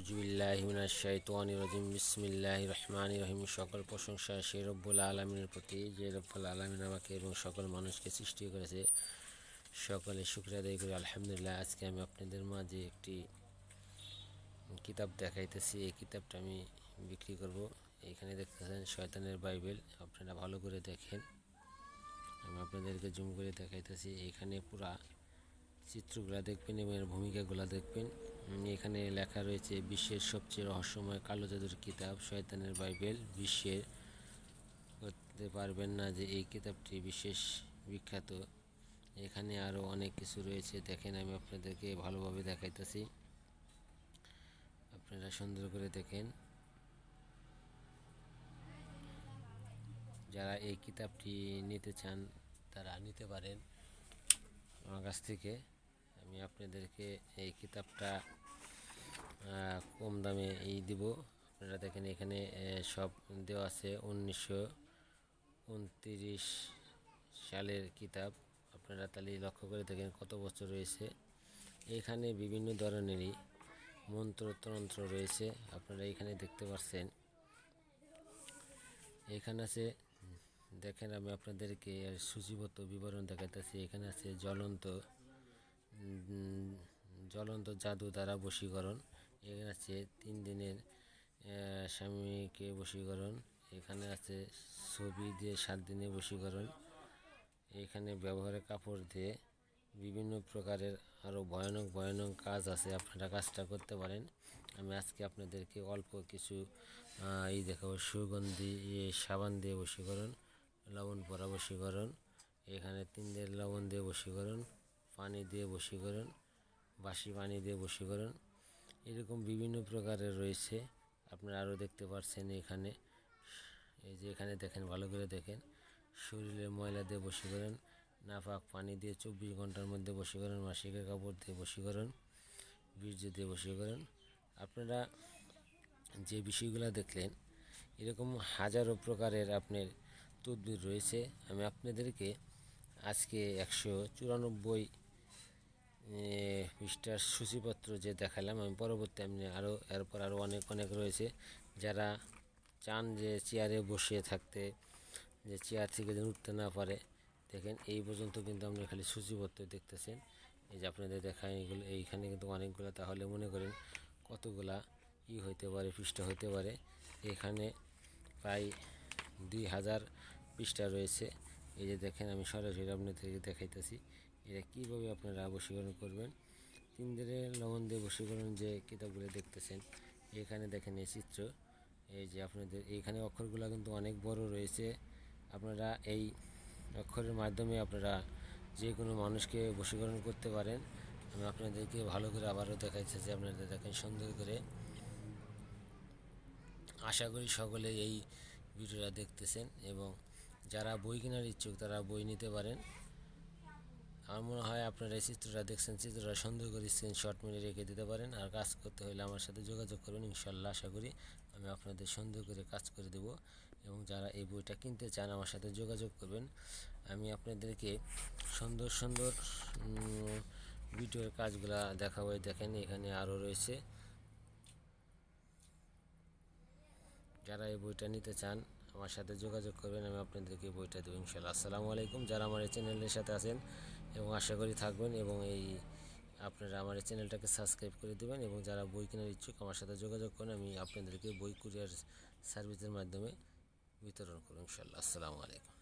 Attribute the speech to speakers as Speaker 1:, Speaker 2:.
Speaker 1: আউযুবিল্লাহি মিনাশ শাইতানির রাজিম বিসমিল্লাহির রহমানির রহিম। সকল প্রশংসা সেই রব্বুল আলামিনের প্রতি, যে রব্বুল আলামিন আমাকে এবং সকল মানুষকে সৃষ্টি করেছে। সকলে শুকরিয়া আদায় করি আলহামদুলিল্লাহ। আজকে আমি আপনাদের মাঝে একটি কিতাব দেখাইতেছি। এই কিতাবটা আমি বিক্রি করব। এইখানে দেখতেছেন শয়তানের বাইবেল। আপনারা ভালো করে দেখেন, আমি আপনাদেরকে জুম করে দেখাইতেছি। এইখানে পুরা চিত্রগুলো দেখবেন এবং এর ভূমিকাগুলো দেখবেন। এখানে লেখা রয়েছে বিশ্বের সবচেয়ে রহস্যময় কালো জাদুর কিতাব শয়তানের বাইবেল। বিশ্বের করতে পারবেন না যে এই কিতাবটি বিশেষ বিখ্যাত। এখানে আরও অনেক কিছু রয়েছে, দেখেন আমি আপনাদেরকে ভালোভাবে দেখাইতেছি, আপনারা সুন্দর করে দেখেন। যারা এই কিতাবটি নিতে চান তারা নিতে পারেন আমার কাছ থেকে। আমি আপনাদেরকে এই কিতাবটা কম দামে দিব। আপনারা দেখেন এখানে সব দেওয়া আছে। 1929 সালের কিতাব। আপনারা তাহলে লক্ষ্য করে দেখেন কত বছর রয়েছে। এখানে বিভিন্ন ধরনেরই মন্ত্রতন্ত্র রয়েছে, আপনারা এখানে দেখতে পাচ্ছেন। এখানে আছে, দেখেন আমি আপনাদেরকে সূচিবদ্ধ বিবরণ দেখাতেছি। এখানে আছে জ্বলন্ত জাদু দ্বারা বশীকরণ। এখানে আছে 3 দিনের স্বামীকে বশীকরণ। এখানে আছে ছবি দিয়ে 7 দিনে বশীকরণ। এখানে ব্যবহারের কাপড় দিয়ে বিভিন্ন প্রকারের আরও ভয়ানক ভয়ানক কাজ আছে, আপনারা কাজটা করতে পারেন। আমি আজকে আপনাদেরকে অল্প কিছু দেখাবো। সুগন্ধি সাবান দিয়ে বশীকরণ, লবণ পরা বশীকরণ, এখানে 3 দিনের লবণ দিয়ে বশীকরণ, পানি দিয়ে বশীকরণ, বাসি পানি দিয়ে বশীকরণ, এরকম বিভিন্ন প্রকারের রয়েছে। আপনারা আরও দেখতে পাচ্ছেন এখানে। এই যে এখানে দেখেন, ভালো করে দেখেন। শরীরের ময়লা দিয়ে বশীকরণ, নাপাক পানি দিয়ে 24 ঘন্টার মধ্যে বশীকরণ, মাসিকের কাপড় দিয়ে বশীকরণ, বীর্য দিয়ে বশীকরণ। আপনারা যে বিষয়গুলো দেখলেন, এরকম হাজারো প্রকারের আপনার তদবির রয়েছে। আমি আপনাদেরকে আজকে 194 পৃষ্ঠার সূচিপত্র যে দেখালাম, আমি পরবর্তী আপনি এরপর আরও অনেক অনেক রয়েছে। যারা চান যে চেয়ারে বসে থাকতে, যে চেয়ার থেকে যেন উঠতে না পারে, দেখেন এই পর্যন্ত কিন্তু আপনি খালি সূচিপত্র দেখতেছেন। এই যে আপনাদের দেখায় এগুলো, এইখানে কিন্তু অনেকগুলো, তাহলে মনে করেন কতগুলা হইতে পারে, পৃষ্ঠা হতে পারে। এখানে প্রায় 2000 পৃষ্ঠা রয়েছে। এই যে দেখেন, আমি সরাসরি আপনাদেরকে দেখাইতেছি এটা কীভাবে আপনারা বশীকরণ করবেন। 3 দিনের লবণ দিয়ে বশীকরণ যে কিতাবগুলো দেখতেছেন, এখানে দেখেন এই চিত্র। এই যে আপনাদের এইখানে অক্ষরগুলো কিন্তু অনেক বড় রয়েছে। আপনারা এই অক্ষরের মাধ্যমে আপনারা যে কোনো মানুষকে বশীকরণ করতে পারেন। আমি আপনাদেরকে ভালো করে আবারও দেখাইছি যে আপনাদের দেখেন সুন্দর করে। আশা করি সকলে এই ভিডিওটা দেখতেছেন, এবং যারা বই কেনার ইচ্ছুক তারা বই নিতে পারেন। আমার মনে হয় আপনারা এই চিত্রটা দেখছেন, চিত্রটা সুন্দর করে স্ক্রিনশট মেরে রেখে দিতে পারেন। আর কাজ করতে হলে আমার সাথে যোগাযোগ করবেন, ইনশাল্লাহ আশা করি আমি আপনাদের সুন্দর করে কাজ করে দেব। এবং যারা এই বইটা কিনতে চান আমার সাথে যোগাযোগ করবেন। আমি আপনাদেরকে সুন্দর সুন্দর ভিডিওর কাজগুলা দেখাবো। দেখেন এখানে আরও রয়েছে। যারা এই বইটা নিতে চান আমার সাথে যোগাযোগ করবেন, আমি আপনাদেরকে বইটা দেবো ইনশাল্লাহ। আসসালামু আলাইকুম। যারা আমার এই চ্যানেলের সাথে আছেন এবং আশা করি থাকবেন, এবং আপনারা আমার এই চ্যানেলটাকে সাবস্ক্রাইব করে দেবেন। এবং যারা বই কেনার ইচ্ছুক আমার সাথে যোগাযোগ করেন, আমি আপনাদেরকে বই কুরিয়ার সার্ভিসের মাধ্যমে বিতরণ করব ইনশাল্লাহ। আসসালামু আলাইকুম।